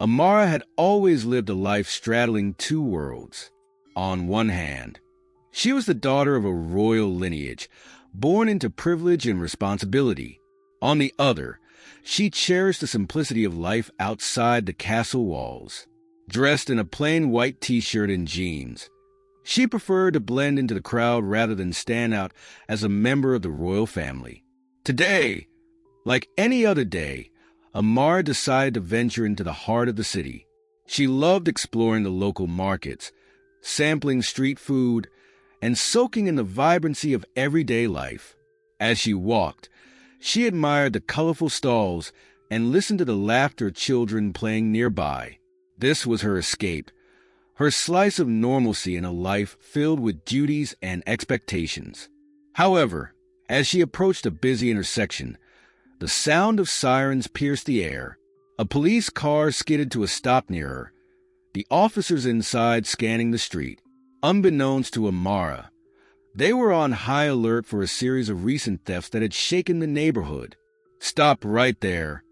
Amara had always lived a life straddling two worlds. On one hand, she was the daughter of a royal lineage, born into privilege and responsibility. On the other, she cherished the simplicity of life outside the castle walls. Dressed in a plain white t-shirt and jeans, she preferred to blend into the crowd rather than stand out as a member of the royal family. Today, like any other day, Amara decided to venture into the heart of the city. She loved exploring the local markets, sampling street food, and soaking in the vibrancy of everyday life. As she walked, she admired the colorful stalls and listened to the laughter of children playing nearby. This was her escape, her slice of normalcy in a life filled with duties and expectations. However, as she approached a busy intersection, the sound of sirens pierced the air. A police car skidded to a stop near her, the officers inside scanning the street. Unbeknownst to Amara, they were on high alert for a series of recent thefts that had shaken the neighborhood. "Stop right there,"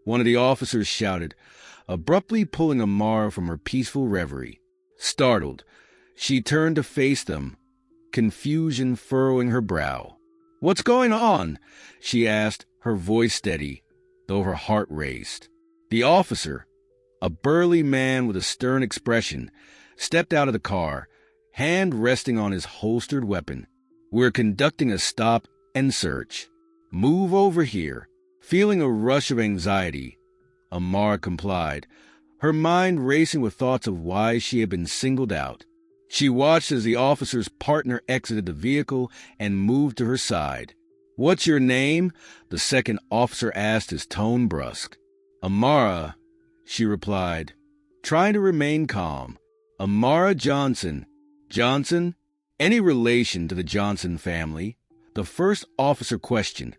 one of the officers shouted, abruptly pulling Amara from her peaceful reverie. Startled, she turned to face them, confusion furrowing her brow. "What's going on?" she asked, her voice steady, though her heart raced. The officer, a burly man with a stern expression, stepped out of the car, hand resting on his holstered weapon. "We're conducting a stop and search. Move over here." Feeling a rush of anxiety, Amara complied, her mind racing with thoughts of why she had been singled out. She watched as the officer's partner exited the vehicle and moved to her side. "What's your name?" the second officer asked, his tone brusque. "Amara," she replied, trying to remain calm. "Amara Johnson." "Johnson? Any relation to the Johnson family?" the first officer questioned,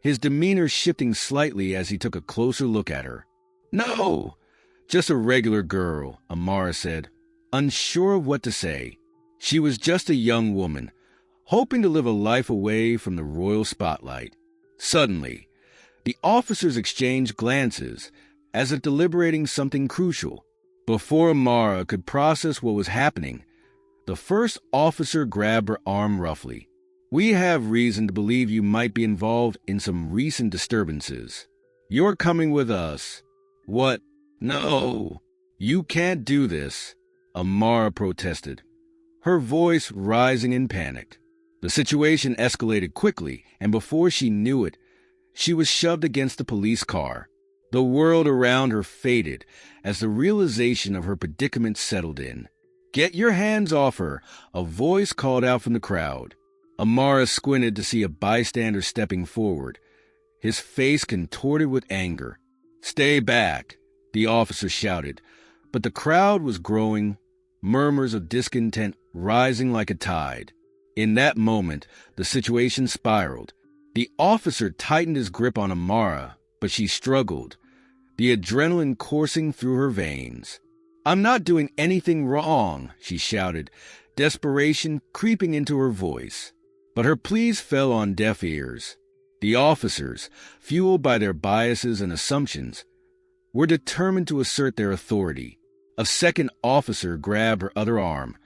his demeanor shifting slightly as he took a closer look at her. "No, just a regular girl," Amara said, unsure of what to say. She was just a young woman, hoping to live a life away from the royal spotlight. Suddenly, the officers exchanged glances, as if deliberating something crucial. Before Amara could process what was happening, the first officer grabbed her arm roughly. "We have reason to believe you might be involved in some recent disturbances. You're coming with us." "What? No, you can't do this," Amara protested, her voice rising in panic. The situation escalated quickly, and before she knew it, she was shoved against the police car. The world around her faded as the realization of her predicament settled in. "Get your hands off her," a voice called out from the crowd. Amara squinted to see a bystander stepping forward, his face contorted with anger. "Stay back," the officer shouted, but the crowd was growing, murmurs of discontent rising like a tide. In that moment, the situation spiraled. The officer tightened his grip on Amara, but she struggled, the adrenaline coursing through her veins. "I'm not doing anything wrong," she shouted, desperation creeping into her voice. But her pleas fell on deaf ears. The officers, fueled by their biases and assumptions, were determined to assert their authority. A second officer grabbed her other arm,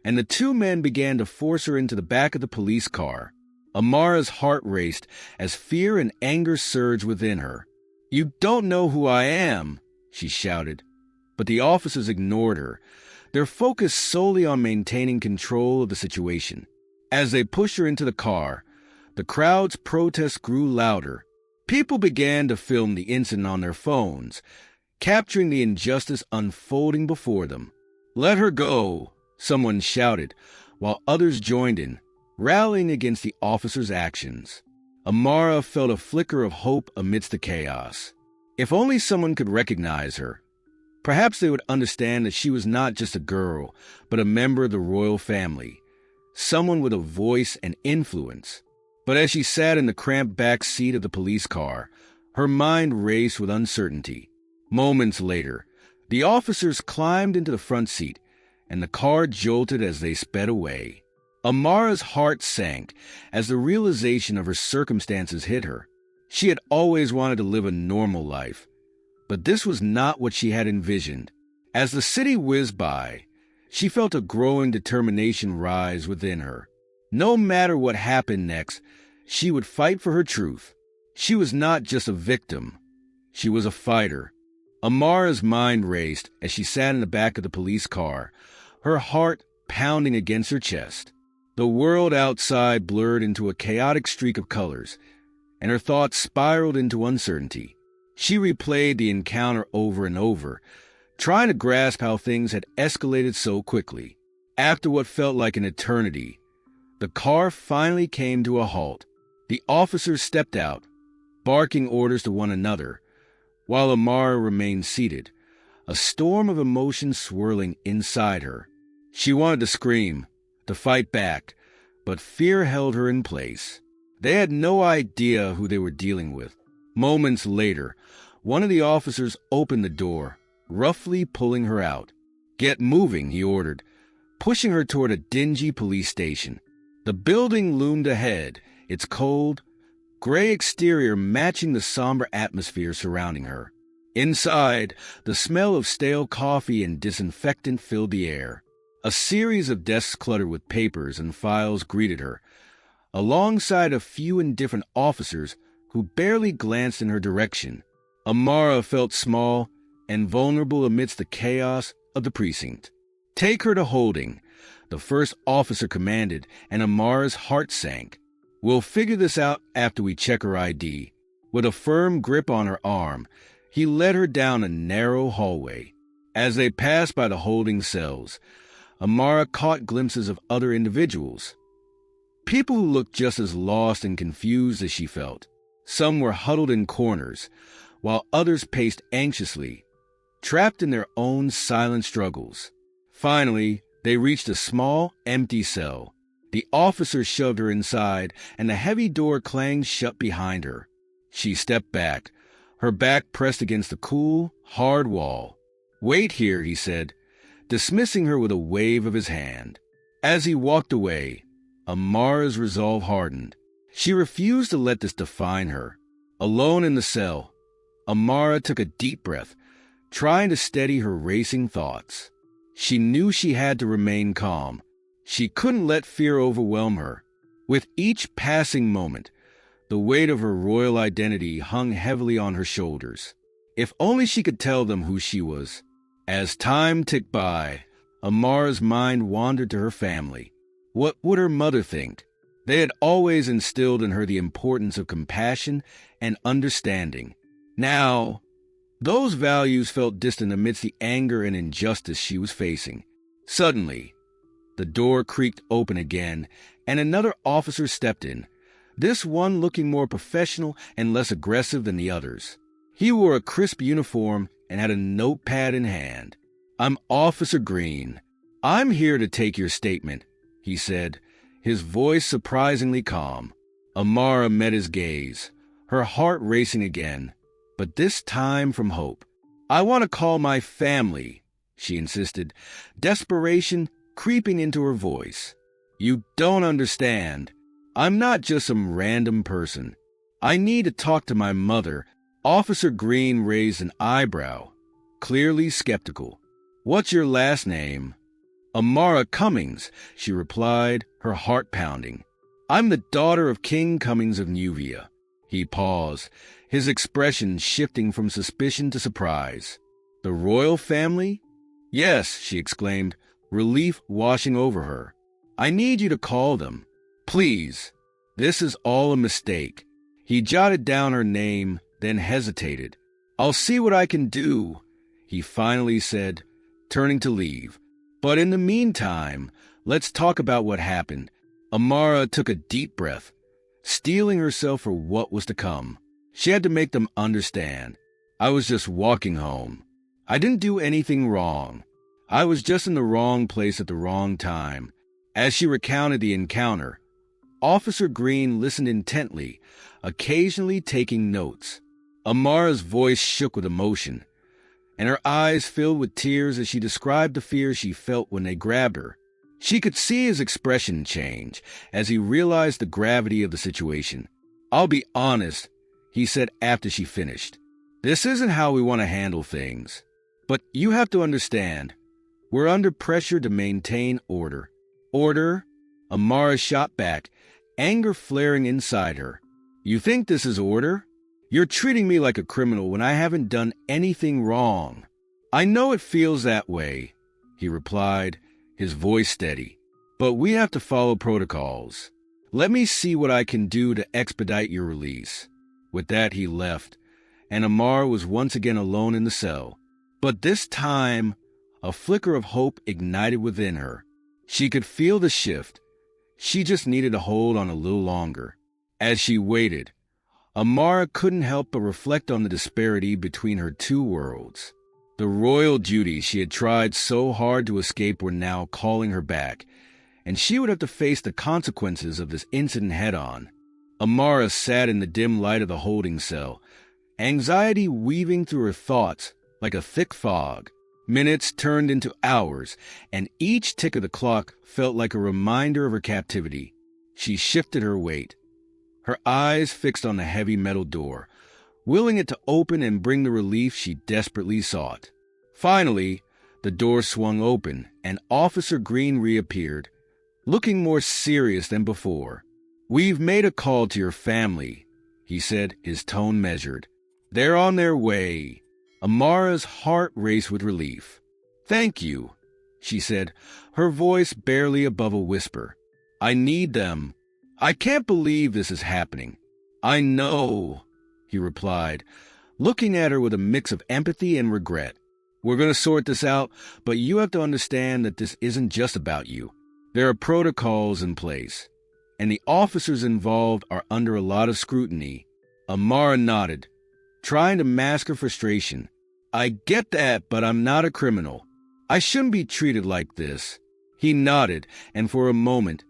and the two men began to force her into the back of the police car. Amara's heart raced as fear and anger surged within her. "You don't know who I am," she shouted. But the officers ignored her, their focus solely on maintaining control of the situation. As they pushed her into the car, the crowd's protests grew louder. People began to film the incident on their phones, capturing the injustice unfolding before them. "Let her go," someone shouted, while others joined in, rallying against the officer's actions. Amara felt a flicker of hope amidst the chaos. If only someone could recognize her. Perhaps they would understand that she was not just a girl, but a member of the royal family, someone with a voice and influence. But as she sat in the cramped back seat of the police car, her mind raced with uncertainty. Moments later, the officers climbed into the front seat, and the car jolted as they sped away. Amara's heart sank as the realization of her circumstances hit her. She had always wanted to live a normal life, But this was not what she had envisioned. As the city whizzed by, she felt a growing determination rise within her. No matter what happened next, she would fight for her truth. She was not just a victim. She was a fighter. Amara's mind raced as she sat in the back of the police car, her heart pounding against her chest. The world outside blurred into a chaotic streak of colors, and her thoughts spiraled into uncertainty. She replayed the encounter over and over, trying to grasp how things had escalated so quickly. After what felt like an eternity, the car finally came to a halt. The officers stepped out, barking orders to one another, while Amara remained seated, a storm of emotion swirling inside her. She wanted to scream, to fight back, but fear held her in place. They had no idea who they were dealing with. Moments later, one of the officers opened the door, roughly pulling her out. "Get moving," he ordered, pushing her toward a dingy police station. The building loomed ahead, its cold, gray exterior matching the somber atmosphere surrounding her. Inside, the smell of stale coffee and disinfectant filled the air. A series of desks cluttered with papers and files greeted her, alongside a few indifferent officers who barely glanced in her direction. Amara felt small and vulnerable amidst the chaos of the precinct. "Take her to holding," the first officer commanded, and Amara's heart sank. "We'll figure this out after we check her ID." With a firm grip on her arm, he led her down a narrow hallway. As they passed by the holding cells, Amara caught glimpses of other individuals, people who looked just as lost and confused as she felt. Some were huddled in corners, while others paced anxiously, trapped in their own silent struggles. Finally, they reached a small, empty cell. The officer shoved her inside, and the heavy door clanged shut behind her. She stepped back, her back pressed against the cool, hard wall. "Wait here," he said, dismissing her with a wave of his hand. As he walked away, Amara's resolve hardened. She refused to let this define her. Alone in the cell, Amara took a deep breath, trying to steady her racing thoughts. She knew she had to remain calm. She couldn't let fear overwhelm her. With each passing moment, the weight of her royal identity hung heavily on her shoulders. If only she could tell them who she was. As time ticked by, Amara's mind wandered to her family. What would her mother think? They had always instilled in her the importance of compassion and understanding. Now, those values felt distant amidst the anger and injustice she was facing. Suddenly, the door creaked open again, and another officer stepped in, this one looking more professional and less aggressive than the others. He wore a crisp uniform and had a notepad in hand. "I'm Officer Green. I'm here to take your statement," he said, his voice surprisingly calm. Amara met his gaze, her heart racing again, but this time from hope. "I want to call my family," she insisted, desperation creeping into her voice. "You don't understand. I'm not just some random person. I need to talk to my mother." Officer Green raised an eyebrow, clearly skeptical. "What's your last name?" "Amara Cummings," she replied, her heart pounding. "I'm the daughter of King Cummings of Nuvia." He paused, his expression shifting from suspicion to surprise. "The royal family?" "Yes," she exclaimed, relief washing over her. "I need you to call them. Please. This is all a mistake." He jotted down her name, then hesitated. "I'll see what I can do," he finally said, turning to leave. "But in the meantime, let's talk about what happened." Amara took a deep breath, steeling herself for what was to come. She had to make them understand. "I was just walking home. I didn't do anything wrong. I was just in the wrong place at the wrong time." As she recounted the encounter, Officer Green listened intently, occasionally taking notes. Amara's voice shook with emotion, and her eyes filled with tears as she described the fear she felt when they grabbed her. She could see his expression change as he realized the gravity of the situation. "I'll be honest," he said after she finished. This isn't how we want to handle things. But you have to understand, we're under pressure to maintain order. Order? Amara shot back, anger flaring inside her. You think this is order? You're treating me like a criminal when I haven't done anything wrong. I know it feels that way, he replied, his voice steady. But we have to follow protocols. Let me see what I can do to expedite your release. With that, he left, and Amara was once again alone in the cell. But this time, a flicker of hope ignited within her. She could feel the shift. She just needed to hold on a little longer. As she waited, Amara couldn't help but reflect on the disparity between her two worlds. The royal duties she had tried so hard to escape were now calling her back, and she would have to face the consequences of this incident head-on. Amara sat in the dim light of the holding cell, anxiety weaving through her thoughts like a thick fog. Minutes turned into hours, and each tick of the clock felt like a reminder of her captivity. She shifted her weight, her eyes fixed on the heavy metal door, willing it to open and bring the relief she desperately sought. Finally, the door swung open, and Officer Green reappeared, looking more serious than before. "We've made a call to your family," he said, his tone measured. "They're on their way." Amara's heart raced with relief. "Thank you," she said, her voice barely above a whisper. "I need them. I can't believe this is happening." "I know," he replied, looking at her with a mix of empathy and regret. "We're going to sort this out, but you have to understand that this isn't just about you. There are protocols in place, and the officers involved are under a lot of scrutiny." Amara nodded, trying to mask her frustration. "I get that, but I'm not a criminal. I shouldn't be treated like this." He nodded, and for a moment,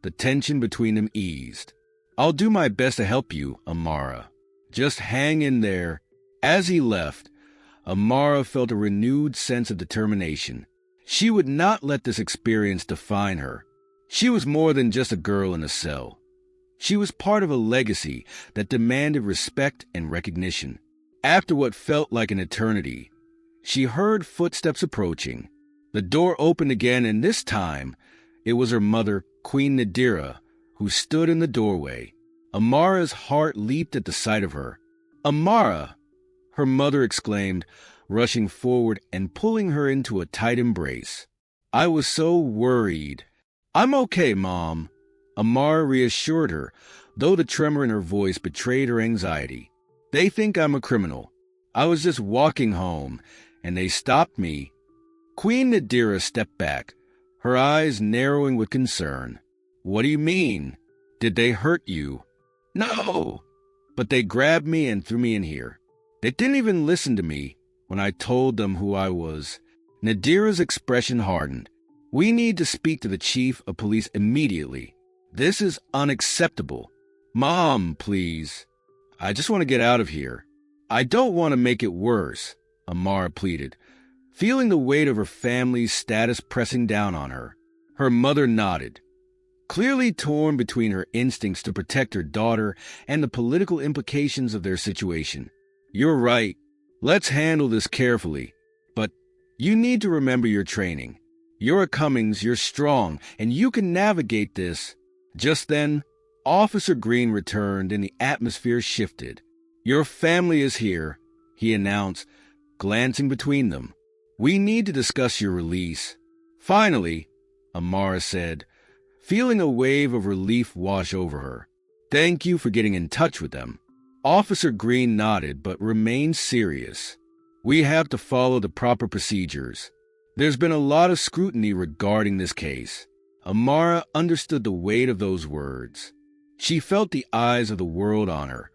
the tension between them eased. "I'll do my best to help you, Amara. Just hang in there." As he left, Amara felt a renewed sense of determination. She would not let this experience define her. She was more than just a girl in a cell. She was part of a legacy that demanded respect and recognition. After what felt like an eternity, she heard footsteps approaching. The door opened again, and this time, it was her mother, Queen Nadira, who stood in the doorway. Amara's heart leaped at the sight of her. "Amara!" her mother exclaimed, rushing forward and pulling her into a tight embrace. "I was so worried." "I'm okay, Mom," Amara reassured her, though the tremor in her voice betrayed her anxiety. "They think I'm a criminal. I was just walking home, and they stopped me." Queen Nadira stepped back, her eyes narrowing with concern. "What do you mean? Did they hurt you?" "No, but they grabbed me and threw me in here. They didn't even listen to me when I told them who I was." Nadira's expression hardened. "We need to speak to the chief of police immediately. This is unacceptable." "Mom, please. I just want to get out of here." "I don't want to make it worse," Amara pleaded, feeling the weight of her family's status pressing down on her. Her mother nodded, clearly torn between her instincts to protect her daughter and the political implications of their situation. "You're right. Let's handle this carefully. But you need to remember your training. You're a Cummings, you're strong, and you can navigate this." Just then, Officer Green returned and the atmosphere shifted. "Your family is here," he announced, glancing between them. "We need to discuss your release." "Finally," Amara said, feeling a wave of relief wash over her. "Thank you for getting in touch with them." Officer Green nodded but remained serious. "We have to follow the proper procedures. There's been a lot of scrutiny regarding this case." Amara understood the weight of those words. She felt the eyes of the world on her,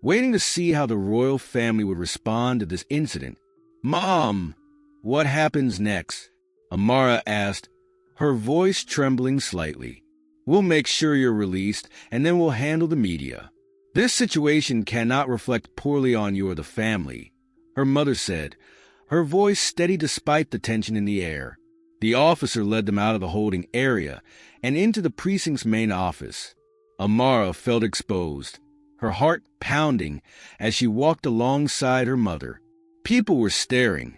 waiting to see how the royal family would respond to this incident. "Mom, what happens next?" Amara asked, her voice trembling slightly. "We'll make sure you're released, and then we'll handle the media. This situation cannot reflect poorly on you or the family," her mother said, her voice steady despite the tension in the air. The officer led them out of the holding area and into the precinct's main office. Amara felt exposed, her heart pounding as she walked alongside her mother. People were staring,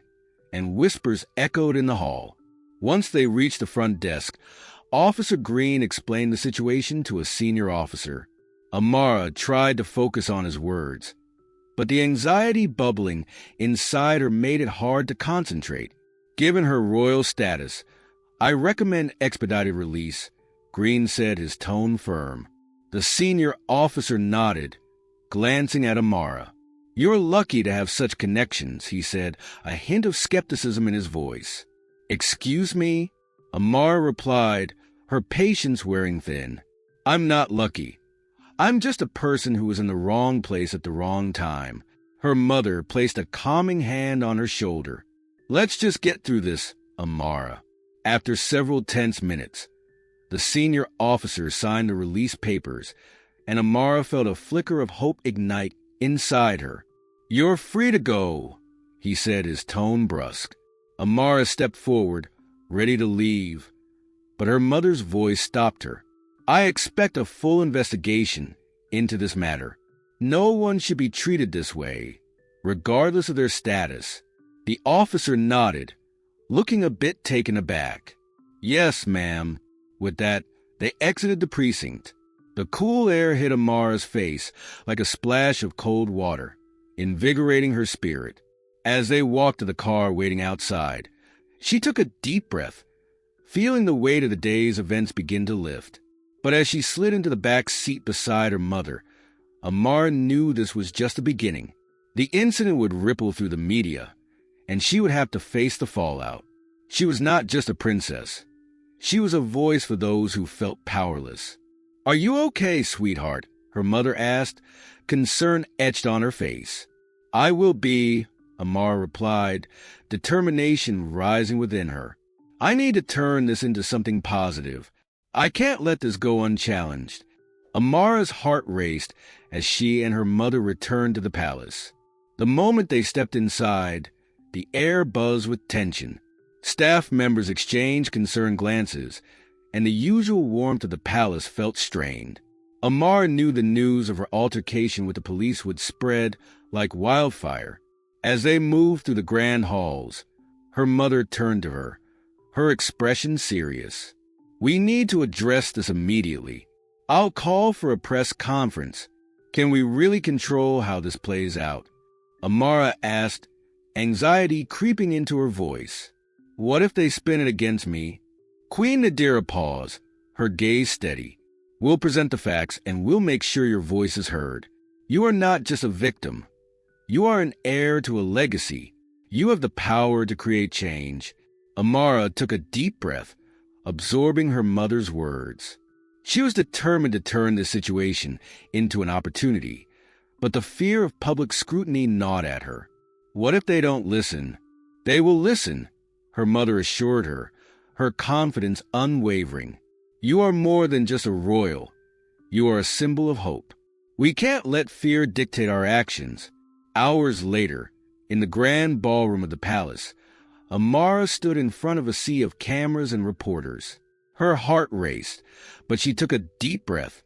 and whispers echoed in the hall. Once they reached the front desk, Officer Green explained the situation to a senior officer. Amara tried to focus on his words, but the anxiety bubbling inside her made it hard to concentrate. Given her royal status, "I recommend expedited release," Green said, his tone firm. The senior officer nodded, glancing at Amara. "You're lucky to have such connections," he said, a hint of skepticism in his voice. "Excuse me?" Amara replied, her patience wearing thin. "I'm not lucky. I'm just a person who was in the wrong place at the wrong time." Her mother placed a calming hand on her shoulder. "Let's just get through this, Amara." After several tense minutes, the senior officer signed the release papers, and Amara felt a flicker of hope ignite inside her. "You're free to go," he said, his tone brusque. Amara stepped forward, ready to leave, but her mother's voice stopped her. "I expect a full investigation into this matter. No one should be treated this way, regardless of their status." The officer nodded, looking a bit taken aback. "Yes, ma'am." With that, they exited the precinct. The cool air hit Amara's face like a splash of cold water, invigorating her spirit. As they walked to the car waiting outside, she took a deep breath, feeling the weight of the day's events begin to lift. But as she slid into the back seat beside her mother, Amara knew this was just the beginning. The incident would ripple through the media, and she would have to face the fallout. She was not just a princess. She was a voice for those who felt powerless. "Are you okay, sweetheart?" her mother asked, concern etched on her face. "I will be," Amara replied, determination rising within her. "I need to turn this into something positive. I can't let this go unchallenged." Amara's heart raced as she and her mother returned to the palace. The moment they stepped inside, the air buzzed with tension. Staff members exchanged concerned glances, and the usual warmth of the palace felt strained. Amara knew the news of her altercation with the police would spread like wildfire. As they moved through the grand halls, her mother turned to her, her expression serious. "We need to address this immediately. I'll call for a press conference. Can we really control how this plays out?" Amara asked, anxiety creeping into her voice. "What if they spin it against me?" Queen Nadira paused, her gaze steady. "We'll present the facts, and we'll make sure your voice is heard. You are not just a victim. You are an heir to a legacy. You have the power to create change." Amara took a deep breath, absorbing her mother's words. She was determined to turn this situation into an opportunity, but the fear of public scrutiny gnawed at her. "What if they don't listen?" "They will listen," her mother assured her, her confidence unwavering. "You are more than just a royal. You are a symbol of hope. We can't let fear dictate our actions." Hours later, in the grand ballroom of the palace, Amara stood in front of a sea of cameras and reporters. Her heart raced, but she took a deep breath,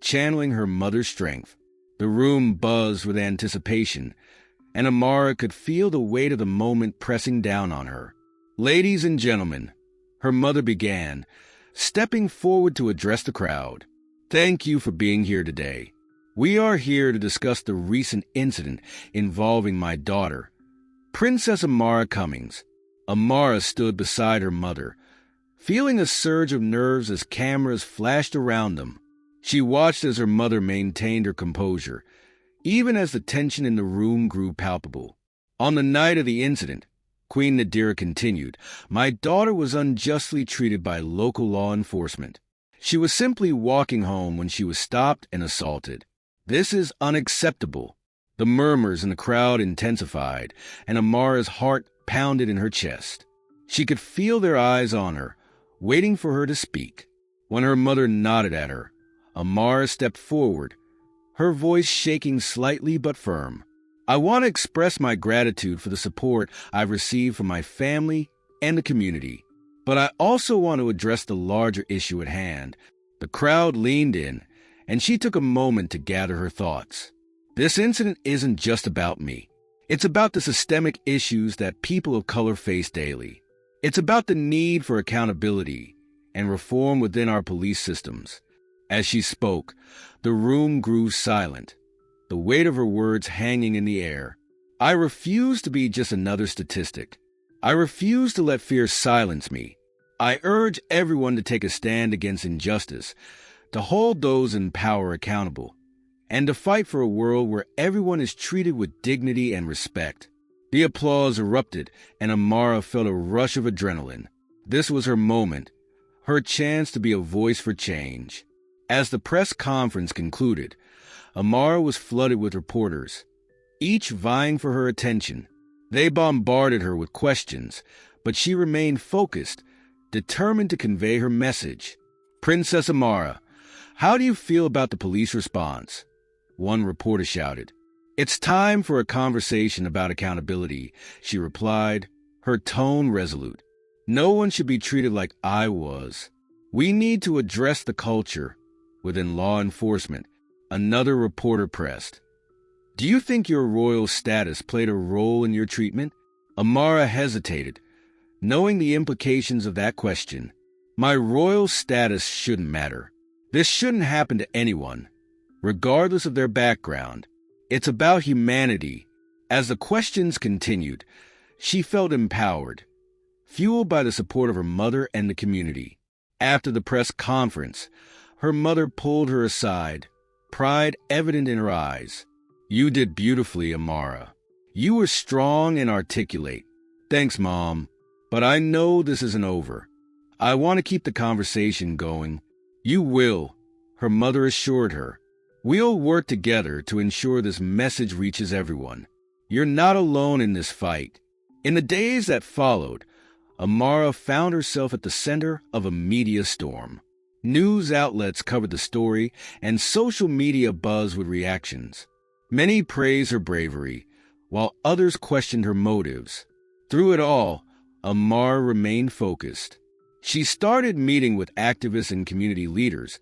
channeling her mother's strength. The room buzzed with anticipation, and Amara could feel the weight of the moment pressing down on her. "Ladies and gentlemen," her mother began, stepping forward to address the crowd. "Thank you for being here today. We are here to discuss the recent incident involving my daughter, Princess Amara Cummings." Amara stood beside her mother, feeling a surge of nerves as cameras flashed around them. She watched as her mother maintained her composure, even as the tension in the room grew palpable. "On the night of the incident," Queen Nadira continued, "my daughter was unjustly treated by local law enforcement. She was simply walking home when she was stopped and assaulted. This is unacceptable." The murmurs in the crowd intensified, and Amara's heart pounded in her chest. She could feel their eyes on her, waiting for her to speak. When her mother nodded at her, Amara stepped forward, her voice shaking slightly but firm. "I want to express my gratitude for the support I've received from my family and the community, but I also want to address the larger issue at hand." The crowd leaned in, and she took a moment to gather her thoughts. This incident isn't just about me. It's about the systemic issues that people of color face daily. It's about the need for accountability and reform within our police systems. As she spoke, the room grew silent, the weight of her words hanging in the air. I refuse to be just another statistic. I refuse to let fear silence me. I urge everyone to take a stand against injustice, to hold those in power accountable, and to fight for a world where everyone is treated with dignity and respect. The applause erupted, and Amara felt a rush of adrenaline. This was her moment, her chance to be a voice for change. As the press conference concluded, Amara was flooded with reporters, each vying for her attention. They bombarded her with questions, but she remained focused, determined to convey her message. "Princess Amara, how do you feel about the police response?" one reporter shouted. "It's time for a conversation about accountability," she replied, her tone resolute. "No one should be treated like I was. We need to address the culture within law enforcement," another reporter pressed. "Do you think your royal status played a role in your treatment?" Amara hesitated, knowing the implications of that question. "My royal status shouldn't matter. This shouldn't happen to anyone, regardless of their background. It's about humanity." As the questions continued, she felt empowered, fueled by the support of her mother and the community. After the press conference, her mother pulled her aside, pride evident in her eyes. "You did beautifully, Amara. You were strong and articulate." "Thanks, Mom. But I know this isn't over. I want to keep the conversation going." "You will," her mother assured her. "We'll work together to ensure this message reaches everyone. You're not alone in this fight." In the days that followed, Amara found herself at the center of a media storm. News outlets covered the story, and social media buzzed with reactions. Many praised her bravery, while others questioned her motives. Through it all, Amara remained focused. She started meeting with activists and community leaders,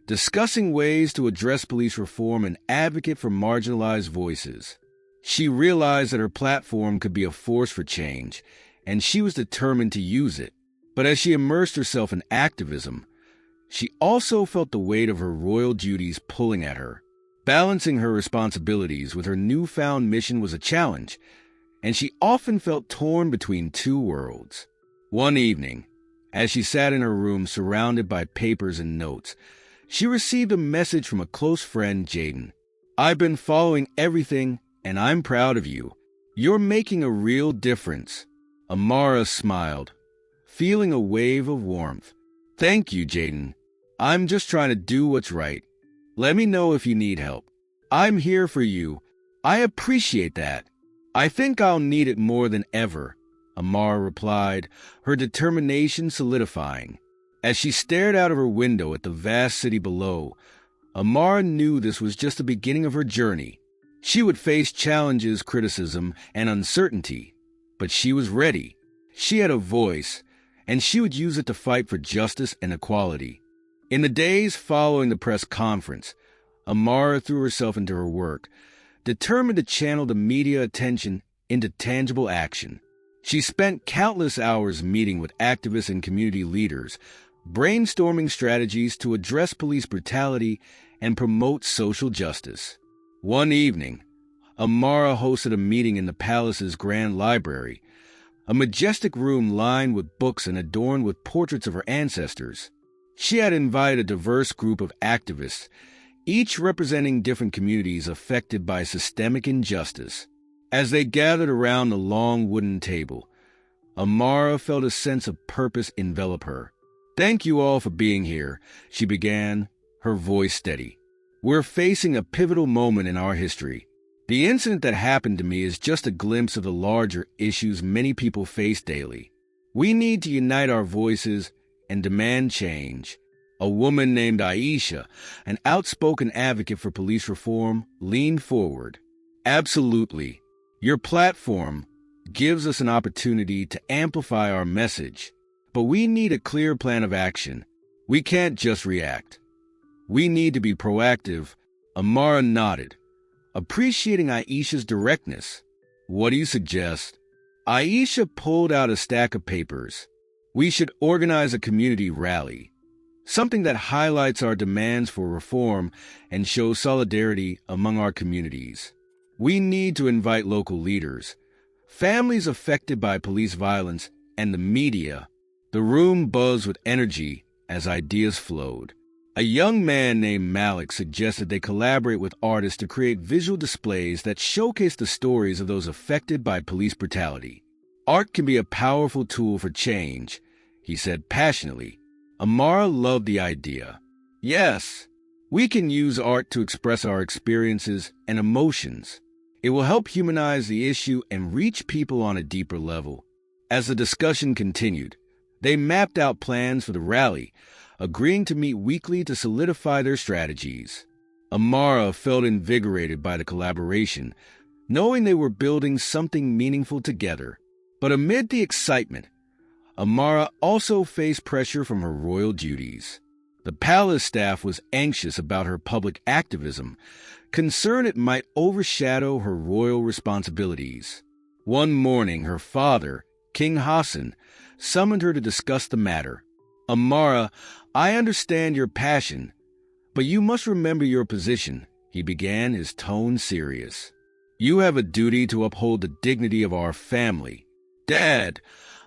discussing ways to address police reform and advocate for marginalized voices. She realized that her platform could be a force for change, and she was determined to use it. But as she immersed herself in activism, she also felt the weight of her royal duties pulling at her. Balancing her responsibilities with her newfound mission was a challenge, and she often felt torn between two worlds. One evening, as she sat in her room surrounded by papers and notes, she received a message from a close friend, Jaden. "I've been following everything, and I'm proud of you. You're making a real difference." Amara smiled, feeling a wave of warmth. "Thank you, Jaden. I'm just trying to do what's right. Let me know if you need help. I'm here for you. I appreciate that." "I think I'll need it more than ever," Amara replied, her determination solidifying. As she stared out of her window at the vast city below, Amara knew this was just the beginning of her journey. She would face challenges, criticism, and uncertainty, but she was ready. She had a voice, and she would use it to fight for justice and equality. In the days following the press conference, Amara threw herself into her work, determined to channel the media attention into tangible action. She spent countless hours meeting with activists and community leaders, brainstorming strategies to address police brutality and promote social justice. One evening, Amara hosted a meeting in the palace's grand library, a majestic room lined with books and adorned with portraits of her ancestors. She had invited a diverse group of activists, each representing different communities affected by systemic injustice. As they gathered around the long wooden table, Amara felt a sense of purpose envelop her. "Thank you all for being here," she began, her voice steady. "We're facing a pivotal moment in our history. The incident that happened to me is just a glimpse of the larger issues many people face daily. We need to unite our voices and demand change." A woman named Aisha, an outspoken advocate for police reform, leaned forward. "Absolutely. Your platform gives us an opportunity to amplify our message, but we need a clear plan of action. We can't just react. We need to be proactive. Amara nodded, appreciating Aisha's directness. What do you suggest? Aisha pulled out a stack of papers. We should organize a community rally, something that highlights our demands for reform and shows solidarity among our communities. We need to invite local leaders, families affected by police violence, and the media. The room buzzed with energy as ideas flowed. A young man named Malik suggested they collaborate with artists to create visual displays that showcase the stories of those affected by police brutality. Art can be a powerful tool for change, he said passionately. Amara loved the idea. Yes, we can use art to express our experiences and emotions. It will help humanize the issue and reach people on a deeper level. As the discussion continued, they mapped out plans for the rally, agreeing to meet weekly to solidify their strategies. Amara felt invigorated by the collaboration, knowing they were building something meaningful together. But amid the excitement, Amara also faced pressure from her royal duties. The palace staff was anxious about her public activism, concerned it might overshadow her royal responsibilities. One morning, her father, King Hassan, summoned her to discuss the matter. Amara, I understand your passion, but you must remember your position, he began, his tone serious. You have a duty to uphold the dignity of our family. Dad,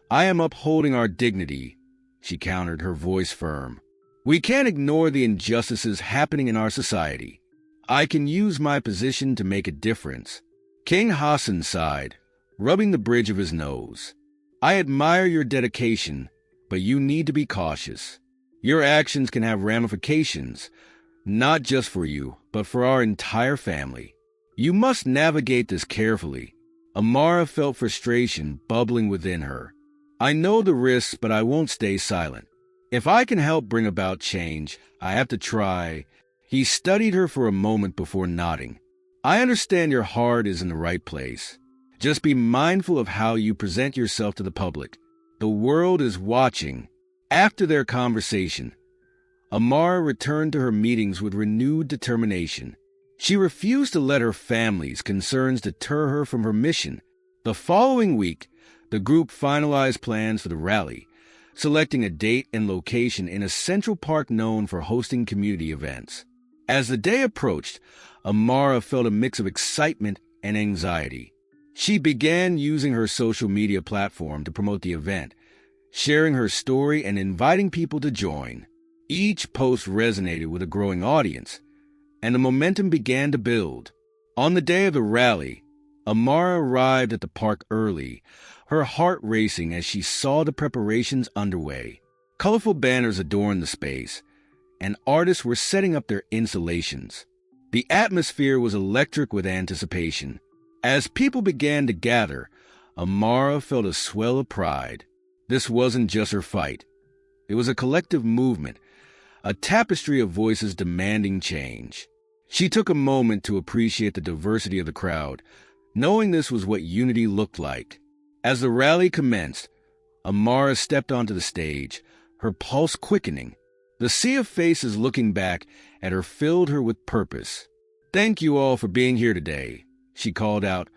I am upholding our dignity, she countered, her voice firm. We can't ignore the injustices happening in our society. I can use my position to make a difference. King Hassan sighed, rubbing the bridge of his nose. I admire your dedication, but you need to be cautious. Your actions can have ramifications, not just for you, but for our entire family. You must navigate this carefully. Amara felt frustration bubbling within her. I know the risks, but I won't stay silent. If I can help bring about change, I have to try. He studied her for a moment before nodding. I understand your heart is in the right place. Just be mindful of how you present yourself to the public. The world is watching. After their conversation, Amara returned to her meetings with renewed determination. She refused to let her family's concerns deter her from her mission. The following week, the group finalized plans for the rally, selecting a date and location in a central park known for hosting community events. As the day approached, Amara felt a mix of excitement and anxiety. She began using her social media platform to promote the event, sharing her story and inviting people to join. Each post resonated with a growing audience, and the momentum began to build. On the day of the rally, Amara arrived at the park early, her heart racing as she saw the preparations underway. Colorful banners adorned the space, and artists were setting up their installations. The atmosphere was electric with anticipation. As people began to gather, Amara felt a swell of pride. This wasn't just her fight. It was a collective movement, a tapestry of voices demanding change. She took a moment to appreciate the diversity of the crowd, knowing this was what unity looked like. As the rally commenced, Amara stepped onto the stage, her pulse quickening. The sea of faces looking back at her filled her with purpose. Thank you all for being here today, she called out,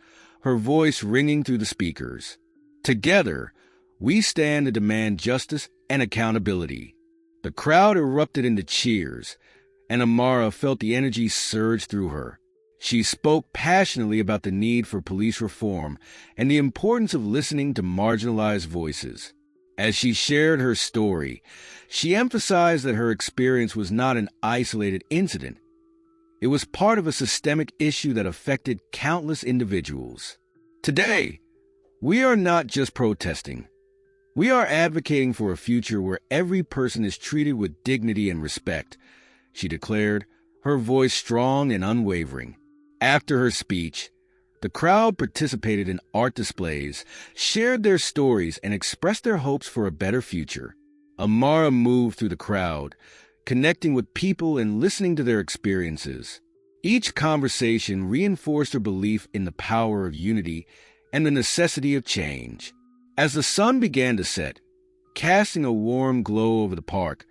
her voice ringing through the speakers. Together, we stand to demand justice and accountability. The crowd erupted into cheers, and Amara felt the energy surge through her. She spoke passionately about the need for police reform and the importance of listening to marginalized voices. As she shared her story, she emphasized that her experience was not an isolated incident. It was part of a systemic issue that affected countless individuals. Today, we are not just protesting. We are advocating for a future where every person is treated with dignity and respect, she declared, her voice strong and unwavering. After her speech, the crowd participated in art displays, shared their stories, and expressed their hopes for a better future. Amara moved through the crowd, connecting with people and listening to their experiences. Each conversation reinforced her belief in the power of unity and the necessity of change. As the sun began to set, casting a warm glow over the park,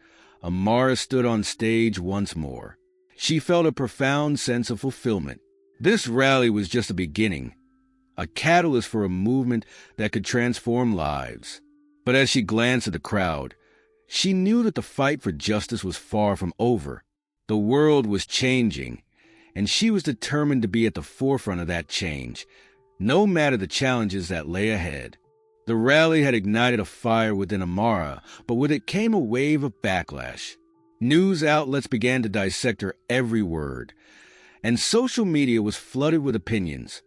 Amara stood on stage once more. She felt a profound sense of fulfillment. This rally was just a beginning, a catalyst for a movement that could transform lives. But as she glanced at the crowd, she knew that the fight for justice was far from over. The world was changing, and she was determined to be at the forefront of that change, no matter the challenges that lay ahead. The rally had ignited a fire within Amara, but with it came a wave of backlash. News outlets began to dissect her every word, and social media was flooded with opinions,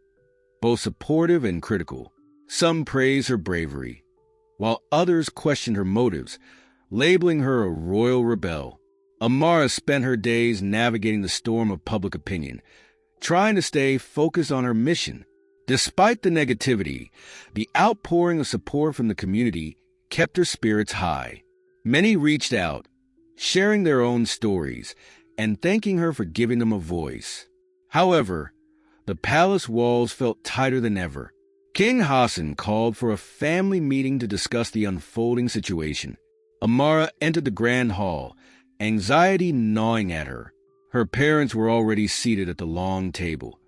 both supportive and critical. Some praised her bravery, while others questioned her motives, labeling her a royal rebel. Amara spent her days navigating the storm of public opinion, trying to stay focused on her mission. Despite the negativity, the outpouring of support from the community kept her spirits high. Many reached out, sharing their own stories and thanking her for giving them a voice. However, the palace walls felt tighter than ever. King Hassan called for a family meeting to discuss the unfolding situation. Amara entered the grand hall, anxiety gnawing at her. Her parents were already seated at the long table,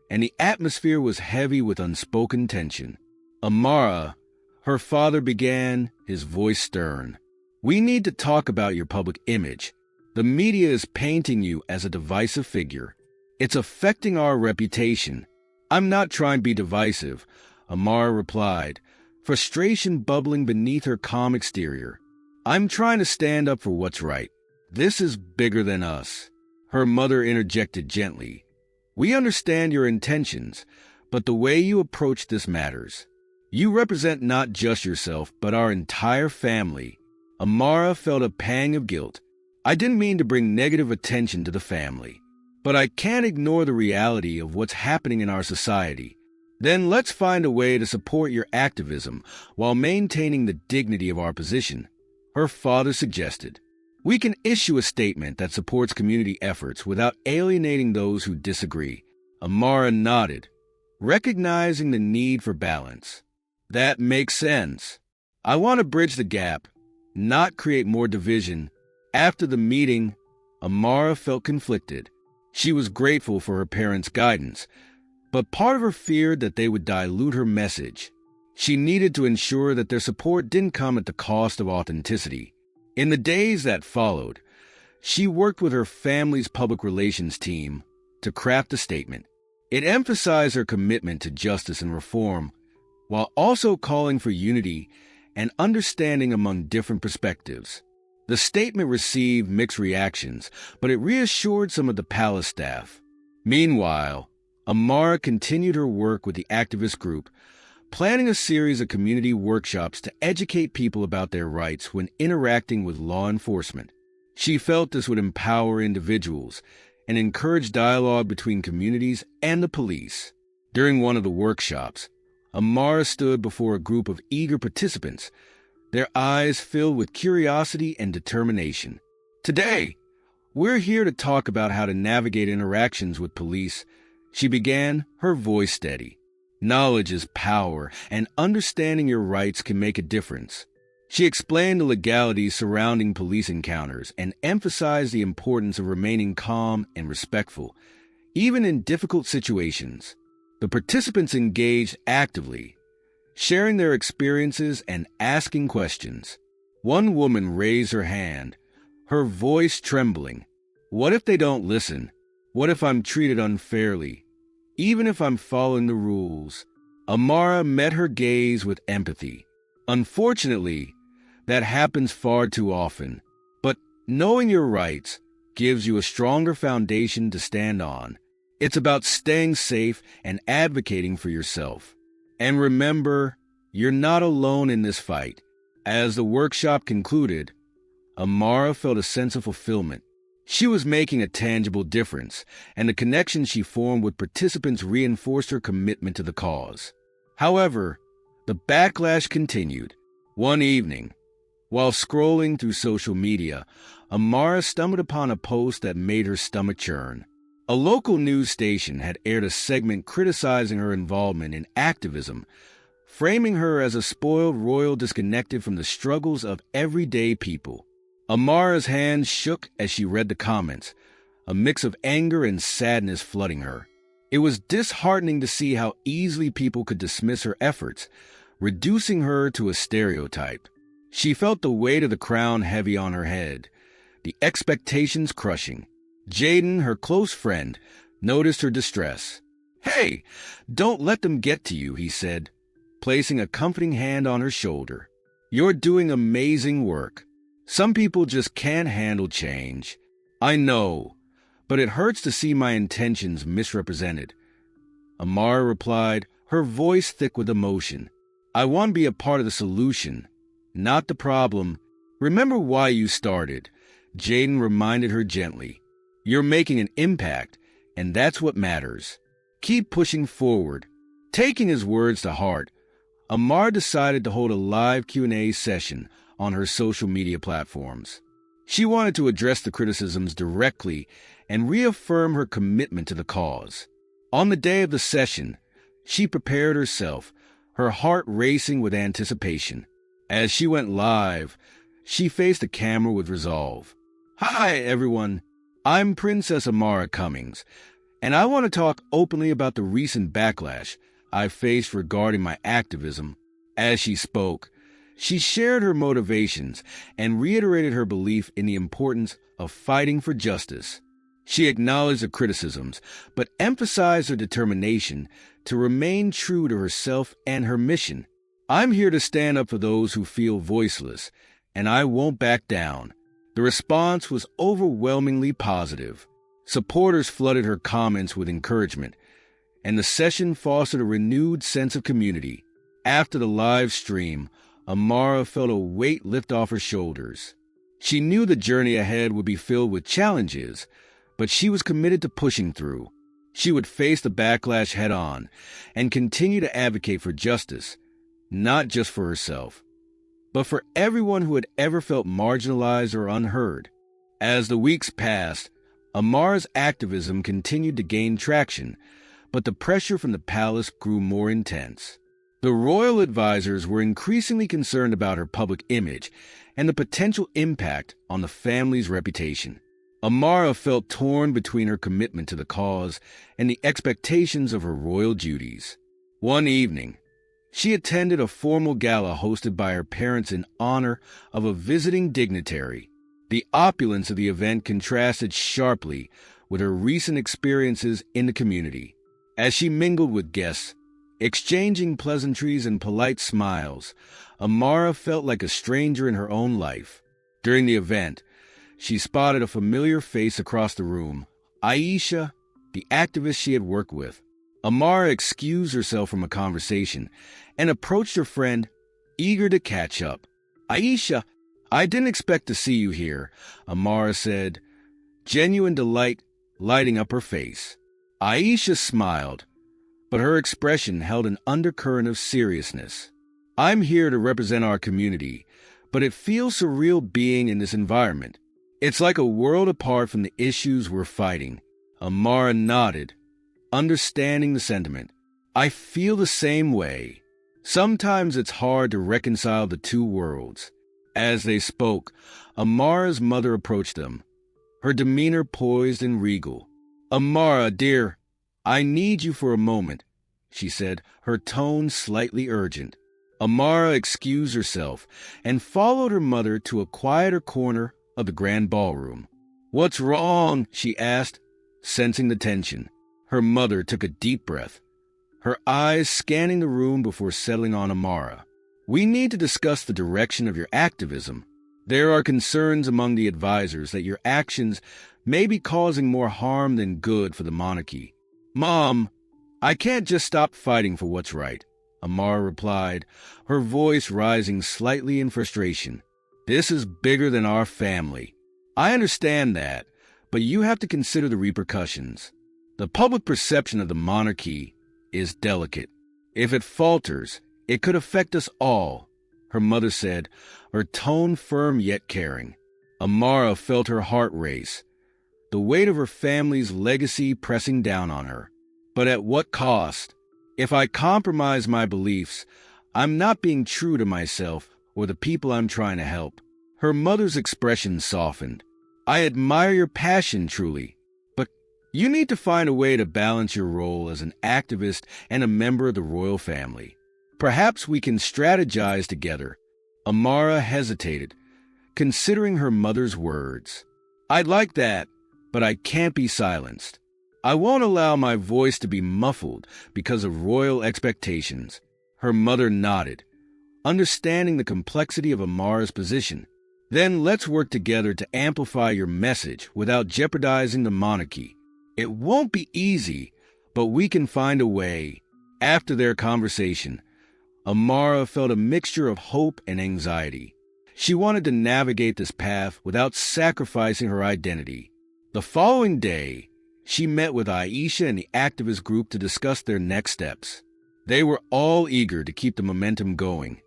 and the atmosphere was heavy with unspoken tension. Amara, her father began, his voice stern. "We need to talk about your public image. The media is painting you as a divisive figure. It's affecting our reputation." "I'm not trying to be divisive," Amara replied, frustration bubbling beneath her calm exterior. "I'm trying to stand up for what's right. This is bigger than us." Her mother interjected gently. "We understand your intentions, but the way you approach this matters. You represent not just yourself, but our entire family." Amara felt a pang of guilt. "I didn't mean to bring negative attention to the family, but I can't ignore the reality of what's happening in our society. Then let's find a way to support your activism while maintaining the dignity of our position," her father suggested. "We can issue a statement that supports community efforts without alienating those who disagree." Amara nodded, recognizing the need for balance. "That makes sense. I want to bridge the gap, not create more division." After the meeting, Amara felt conflicted. She was grateful for her parents' guidance, but part of her feared that they would dilute her message. She needed to ensure that their support didn't come at the cost of authenticity. In the days that followed, she worked with her family's public relations team to craft a statement. It emphasized her commitment to justice and reform, while also calling for unity and understanding among different perspectives. The statement received mixed reactions, but it reassured some of the palace staff. Meanwhile, Amara continued her work with the activist group, planning a series of community workshops to educate people about their rights when interacting with law enforcement. She felt this would empower individuals and encourage dialogue between communities and the police. During one of the workshops, Amara stood before a group of eager participants, their eyes filled with curiosity and determination. "Today, we're here to talk about how to navigate interactions with police," she began, her voice steady. "Knowledge is power, and understanding your rights can make a difference." She explained the legalities surrounding police encounters and emphasized the importance of remaining calm and respectful, even in difficult situations. The participants engaged actively, sharing their experiences and asking questions. One woman raised her hand, her voice trembling. "What if they don't listen? What if I'm treated unfairly, even if I'm following the rules?" Amara met her gaze with empathy. "Unfortunately, that happens far too often. But knowing your rights gives you a stronger foundation to stand on. It's about staying safe and advocating for yourself. And remember, you're not alone in this fight." As the workshop concluded, Amara felt a sense of fulfillment. She was making a tangible difference, and the connection she formed with participants reinforced her commitment to the cause. However, the backlash continued. One evening, while scrolling through social media, Amara stumbled upon a post that made her stomach churn. A local news station had aired a segment criticizing her involvement in activism, framing her as a spoiled royal disconnected from the struggles of everyday people. Amara's hands shook as she read the comments, a mix of anger and sadness flooding her. It was disheartening to see how easily people could dismiss her efforts, reducing her to a stereotype. She felt the weight of the crown heavy on her head, the expectations crushing. Jaden, her close friend, noticed her distress. "Hey, don't let them get to you," he said, placing a comforting hand on her shoulder. "You're doing amazing work. Some people just can't handle change." "I know, but it hurts to see my intentions misrepresented." Amara replied, her voice thick with emotion. "I want to be a part of the solution, not the problem. Remember why you started," Jaden reminded her gently. "You're making an impact, and that's what matters. Keep pushing forward." Taking his words to heart, Amara decided to hold a live Q&A session on her social media platforms. She wanted to address the criticisms directly and reaffirm her commitment to the cause. On the day of the session, she prepared herself, her heart racing with anticipation. As she went live, she faced the camera with resolve. "Hi, everyone. I'm Princess Amara Cummings, and I want to talk openly about the recent backlash I've faced regarding my activism." As she spoke, she shared her motivations and reiterated her belief in the importance of fighting for justice. She acknowledged the criticisms, but emphasized her determination to remain true to herself and her mission. "I'm here to stand up for those who feel voiceless, and I won't back down." The response was overwhelmingly positive. Supporters flooded her comments with encouragement, and the session fostered a renewed sense of community. After the live stream, Amara felt a weight lift off her shoulders. She knew the journey ahead would be filled with challenges, but she was committed to pushing through. She would face the backlash head-on and continue to advocate for justice, not just for herself, but for everyone who had ever felt marginalized or unheard. As the weeks passed, Amara's activism continued to gain traction, but the pressure from the palace grew more intense. The royal advisors were increasingly concerned about her public image and the potential impact on the family's reputation. Amara felt torn between her commitment to the cause and the expectations of her royal duties. One evening, she attended a formal gala hosted by her parents in honor of a visiting dignitary. The opulence of the event contrasted sharply with her recent experiences in the community. As she mingled with guests, exchanging pleasantries and polite smiles, Amara felt like a stranger in her own life. During the event, she spotted a familiar face across the room, Aisha, the activist she had worked with. Amara excused herself from a conversation and approached her friend, eager to catch up. "Aisha, I didn't expect to see you here," Amara said, genuine delight lighting up her face. Aisha smiled, but her expression held an undercurrent of seriousness. "I'm here to represent our community, but it feels surreal being in this environment. It's like a world apart from the issues we're fighting." Amara nodded, understanding the sentiment. "I feel the same way. Sometimes it's hard to reconcile the two worlds." As they spoke, Amara's mother approached them, her demeanor poised and regal. "Amara, dear, I need you for a moment," she said, her tone slightly urgent. Amara excused herself and followed her mother to a quieter corner of the grand ballroom. "What's wrong?" she asked, sensing the tension. Her mother took a deep breath, her eyes scanning the room before settling on Amara. "We need to discuss the direction of your activism. There are concerns among the advisors that your actions may be causing more harm than good for the monarchy." "Mom, I can't just stop fighting for what's right," Amara replied, her voice rising slightly in frustration. "This is bigger than our family. I understand that, but you have to consider the repercussions. The public perception of the monarchy is delicate. If it falters, it could affect us all," her mother said, her tone firm yet caring. Amara felt her heart race, the weight of her family's legacy pressing down on her. "But at what cost? If I compromise my beliefs, I'm not being true to myself or the people I'm trying to help." Her mother's expression softened. "I admire your passion truly, but you need to find a way to balance your role as an activist and a member of the royal family. Perhaps we can strategize together." Amara hesitated, considering her mother's words. "I'd like that, but I can't be silenced. I won't allow my voice to be muffled because of royal expectations." Her mother nodded, understanding the complexity of Amara's position. "Then let's work together to amplify your message without jeopardizing the monarchy. It won't be easy, but we can find a way." After their conversation, Amara felt a mixture of hope and anxiety. She wanted to navigate this path without sacrificing her identity. The following day, she met with Aisha and the activist group to discuss their next steps. They were all eager to keep the momentum going,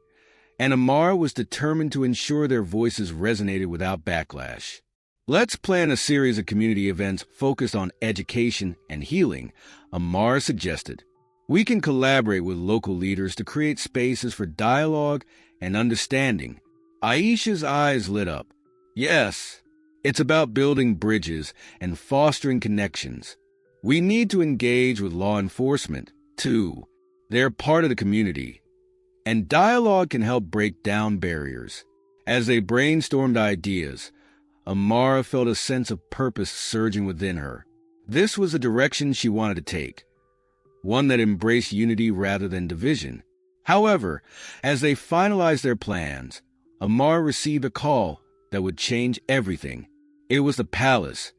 and Amara was determined to ensure their voices resonated without backlash. "Let's plan a series of community events focused on education and healing," Amara suggested. "We can collaborate with local leaders to create spaces for dialogue and understanding." Aisha's eyes lit up. "Yes, it's about building bridges and fostering connections. We need to engage with law enforcement, too. They're part of the community, and dialogue can help break down barriers." As they brainstormed ideas, Amara felt a sense of purpose surging within her. This was the direction she wanted to take, one that embraced unity rather than division. However, as they finalized their plans, Amara received a call that would change everything. It was the palace,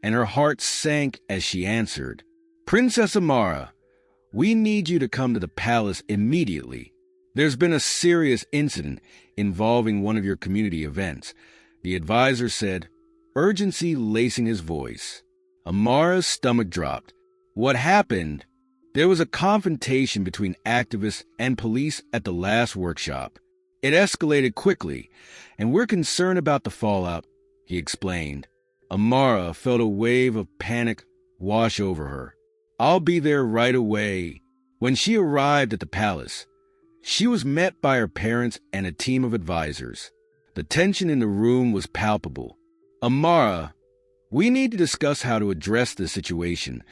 and her heart sank as she answered. "Princess Amara, we need you to come to the palace immediately. There's been a serious incident involving one of your community events," the advisor said, urgency lacing his voice. Amara's stomach dropped. "What happened?" "There was a confrontation between activists and police at the last workshop. It escalated quickly, and we're concerned about the fallout," he explained. Amara felt a wave of panic wash over her. "I'll be there right away." When she arrived at the palace, she was met by her parents and a team of advisors. The tension in the room was palpable. "Amara, we need to discuss how to address this situation,"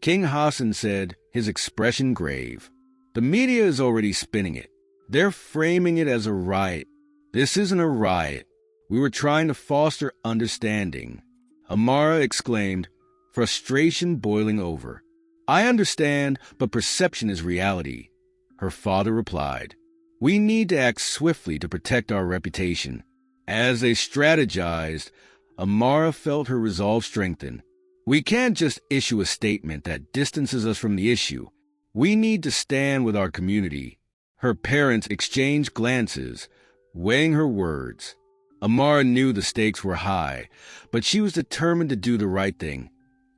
King Hassan said, his expression grave. "The media is already spinning it. They're framing it as a riot. This isn't a riot. We were trying to foster understanding." Amara exclaimed, frustration boiling over. "I understand, but perception is reality," her father replied. "We need to act swiftly to protect our reputation." As they strategized, Amara felt her resolve strengthen. "We can't just issue a statement that distances us from the issue. We need to stand with our community." Her parents exchanged glances, weighing her words. Amara knew the stakes were high, but she was determined to do the right thing,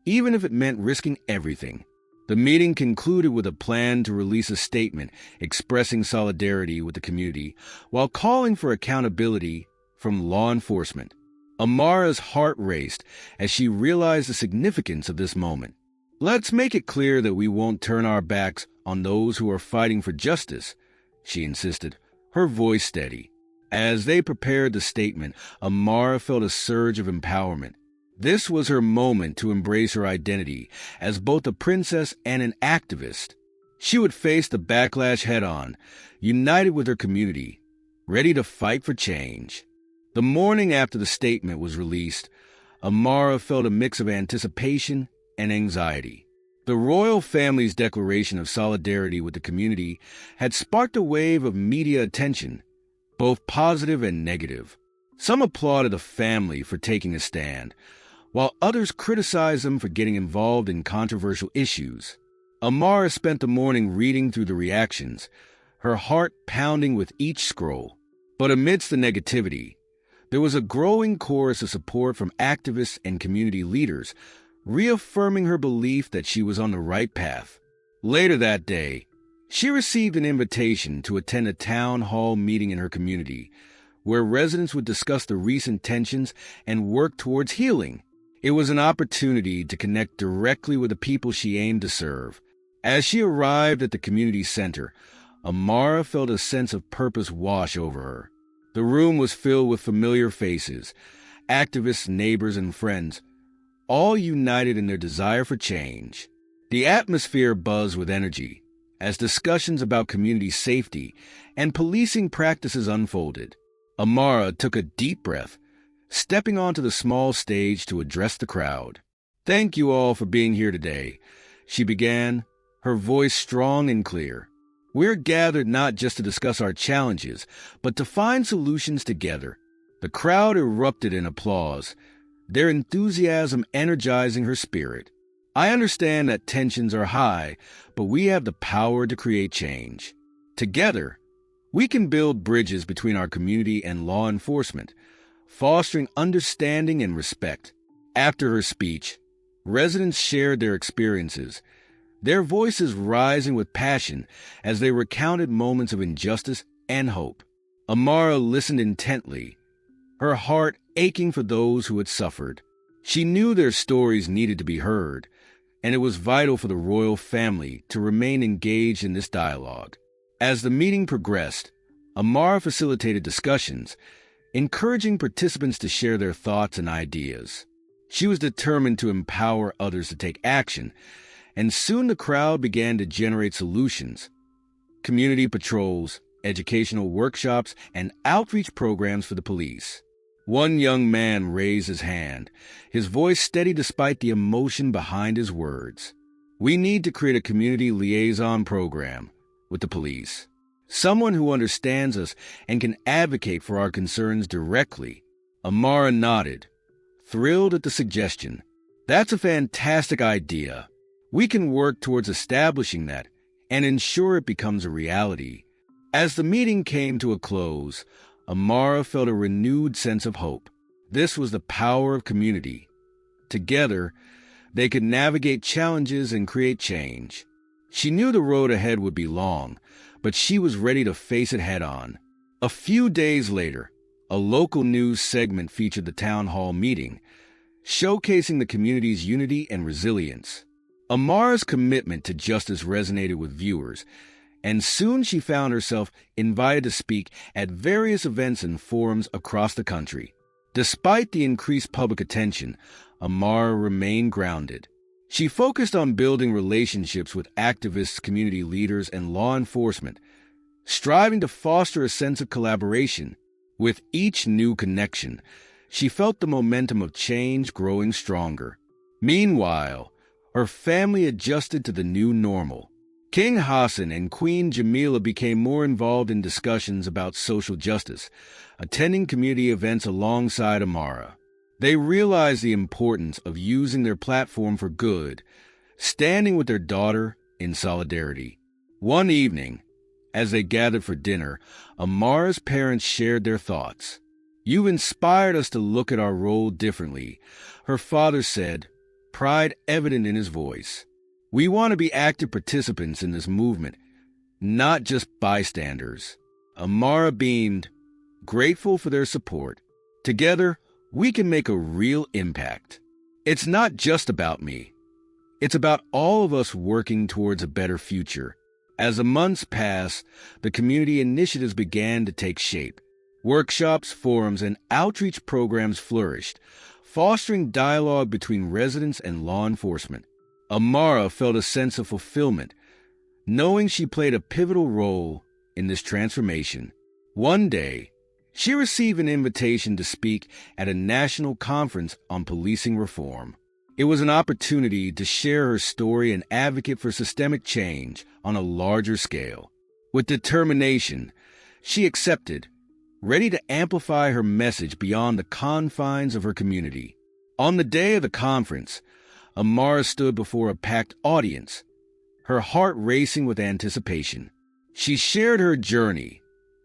even if it meant risking everything. The meeting concluded with a plan to release a statement expressing solidarity with the community while calling for accountability from law enforcement. Amara's heart raced as she realized the significance of this moment. "Let's make it clear that we won't turn our backs on those who are fighting for justice," she insisted, her voice steady. As they prepared the statement, Amara felt a surge of empowerment. This was her moment to embrace her identity as both a princess and an activist. She would face the backlash head-on, united with her community, ready to fight for change. The morning after the statement was released, Amara felt a mix of anticipation and anxiety. The royal family's declaration of solidarity with the community had sparked a wave of media attention, both positive and negative. Some applauded the family for taking a stand, while others criticized them for getting involved in controversial issues. Amara spent the morning reading through the reactions, her heart pounding with each scroll. But amidst the negativity, there was a growing chorus of support from activists and community leaders, reaffirming her belief that she was on the right path. Later that day, she received an invitation to attend a town hall meeting in her community, where residents would discuss the recent tensions and work towards healing. It was an opportunity to connect directly with the people she aimed to serve. As she arrived at the community center, Amara felt a sense of purpose wash over her. The room was filled with familiar faces, activists, neighbors, and friends, all united in their desire for change. The atmosphere buzzed with energy as discussions about community safety and policing practices unfolded. Amara took a deep breath, stepping onto the small stage to address the crowd. "Thank you all for being here today," she began, her voice strong and clear. "We're gathered not just to discuss our challenges, but to find solutions together." The crowd erupted in applause, their enthusiasm energizing her spirit. "I understand that tensions are high, but we have the power to create change. Together, we can build bridges between our community and law enforcement, fostering understanding and respect." After her speech, residents shared their experiences, their voices rising with passion as they recounted moments of injustice and hope. Amara listened intently, her heart aching for those who had suffered. She knew their stories needed to be heard, and it was vital for the royal family to remain engaged in this dialogue. As the meeting progressed, Amara facilitated discussions, encouraging participants to share their thoughts and ideas. She was determined to empower others to take action, and soon the crowd began to generate solutions. Community patrols, educational workshops, and outreach programs for the police. One young man raised his hand, his voice steady despite the emotion behind his words. "We need to create a community liaison program with the police. Someone who understands us and can advocate for our concerns directly." Amara nodded, thrilled at the suggestion. "That's a fantastic idea. We can work towards establishing that and ensure it becomes a reality." As the meeting came to a close, Amara felt a renewed sense of hope. This was the power of community. Together, they could navigate challenges and create change. She knew the road ahead would be long, but she was ready to face it head-on. A few days later, a local news segment featured the town hall meeting, showcasing the community's unity and resilience. Amara's commitment to justice resonated with viewers, and soon she found herself invited to speak at various events and forums across the country. Despite the increased public attention, Amara remained grounded. She focused on building relationships with activists, community leaders, and law enforcement, striving to foster a sense of collaboration. With each new connection, she felt the momentum of change growing stronger. Meanwhile, her family adjusted to the new normal. King Hassan and Queen Jamila became more involved in discussions about social justice, attending community events alongside Amara. They realized the importance of using their platform for good, standing with their daughter in solidarity. One evening, as they gathered for dinner, Amara's parents shared their thoughts. "You've inspired us to look at our role differently," her father said, pride evident in his voice. "We want to be active participants in this movement, not just bystanders." Amara beamed, grateful for their support. "Together, we can make a real impact. It's not just about me. It's about all of us working towards a better future." As the months passed, the community initiatives began to take shape. Workshops, forums, and outreach programs flourished, fostering dialogue between residents and law enforcement. Amara felt a sense of fulfillment, knowing she played a pivotal role in this transformation. One day, she received an invitation to speak at a national conference on policing reform. It was an opportunity to share her story and advocate for systemic change on a larger scale. With determination, she accepted, ready to amplify her message beyond the confines of her community. On the day of the conference, Amara stood before a packed audience, her heart racing with anticipation. She shared her journey,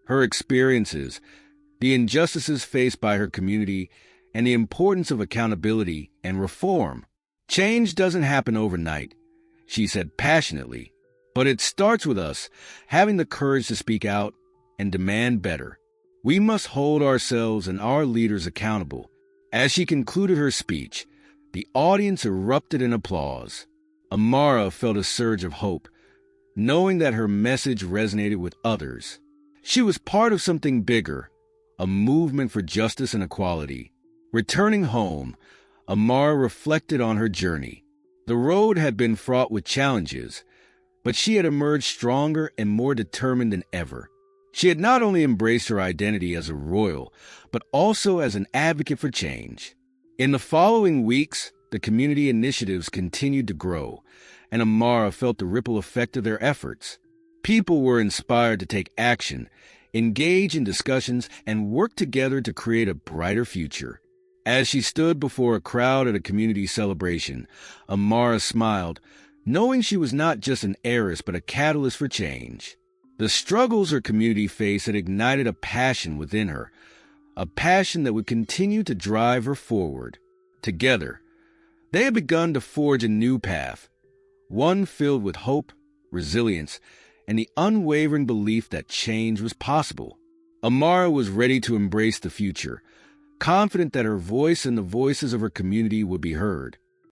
her experiences, the injustices faced by her community, and the importance of accountability and reform. "Change doesn't happen overnight," she said passionately, "but it starts with us having the courage to speak out and demand better. We must hold ourselves and our leaders accountable." As she concluded her speech, the audience erupted in applause. Amara felt a surge of hope, knowing that her message resonated with others. She was part of something bigger, a movement for justice and equality. Returning home, Amara reflected on her journey. The road had been fraught with challenges, but she had emerged stronger and more determined than ever. She had not only embraced her identity as a royal, but also as an advocate for change. In the following weeks, the community initiatives continued to grow, and Amara felt the ripple effect of their efforts. People were inspired to take action, engage in discussions, and work together to create a brighter future. As she stood before a crowd at a community celebration, Amara smiled, knowing she was not just an heiress but a catalyst for change. The struggles her community faced had ignited a passion within her, a passion that would continue to drive her forward. Together, they had begun to forge a new path, one filled with hope, resilience, and the unwavering belief that change was possible. Amara was ready to embrace the future, confident that her voice and the voices of her community would be heard.